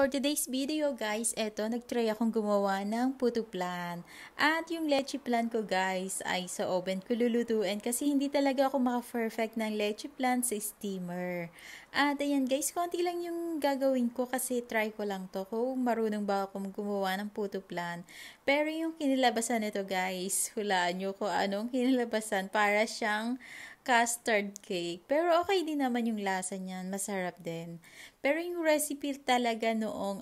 For today's video guys, eto nagtry akong gumawa ng puto flan. At yung leche flan ko guys ay sa oven ko lulutuin kasi hindi talaga ako maka-perfect ng leche flan sa steamer. At ayan guys, konti lang yung gagawin ko kasi try ko lang to kung marunong ba akong gumawa ng puto flan. Pero yung kinilabasan nito guys, hulaan nyo kung anong kinilabasan, para siyang custard cake. Pero okay din naman yung lasa niyan, masarap din. Pero yung recipe talaga nung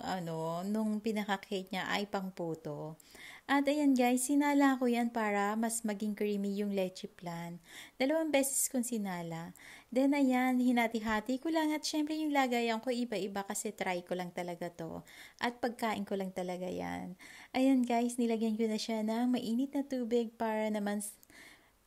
pinaka-cake niya ay pangputo. At ayan guys, sinala ko yan para mas maging creamy yung leche flan. 2 beses kong sinala. Then ayan, hinati-hati ko lang at syempre yung lagayan ko iba-iba kasi try ko lang talaga to. At pagkain ko lang talaga yan. Ayan guys, nilagyan ko na siya ng mainit na tubig para naman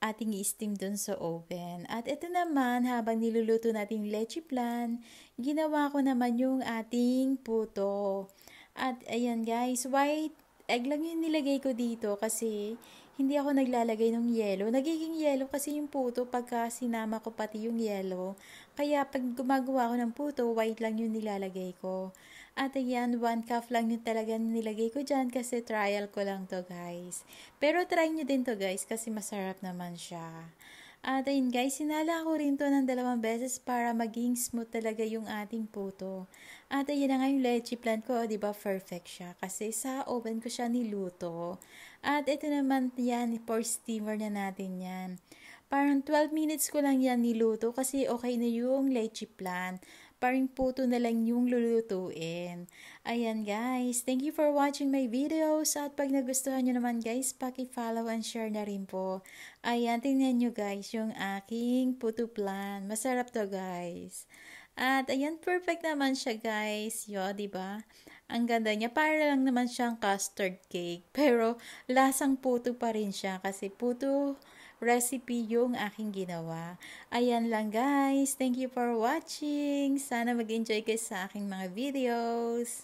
ating i-steam dun sa oven. At ito naman, habang niluluto natin leche flan, ginawa ko naman yung ating puto. At ayan guys, white egg lang yung nilagay ko dito kasi hindi ako naglalagay ng yelo. Nagiging yelo kasi yung puto pagka sinama ko pati yung yelo. Kaya pag gumagawa ko ng puto, white lang yung nilalagay ko. At ayan, 1 cup lang yung talaga nilagay ko dyan kasi trial ko lang to guys. Pero try nyo din to guys kasi masarap naman siya. At ayun guys, sinala ko rin to ng 2 beses para maging smooth talaga yung ating puto. At ayun na nga yung leche flan ko, di ba perfect siya kasi sa oven ko siya niluto. At ito naman yan, for steamer na natin yan. Parang 12 minutes ko lang yan niluto kasi okay na yung leche flan. Parang puto na lang yung lulutuin. Ayan guys, thank you for watching my videos. At pag nagustuhan nyo naman guys, paki-follow and share na rin po. Ayan, tingnan nyo guys yung aking puto flan. Masarap to guys. At ayan, perfect naman siya guys. Yo, diba? Ang ganda niya. Para lang naman siyang custard cake. Pero lasang puto pa rin siya kasi puto recipe yung aking ginawa. Ayan lang guys. Thank you for watching. Sana mag-enjoy kayo sa aking mga videos.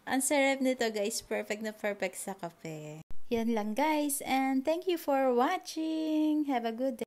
Ang sarap nito guys. Perfect na perfect sa kape. Yan lang guys. And thank you for watching. Have a good day.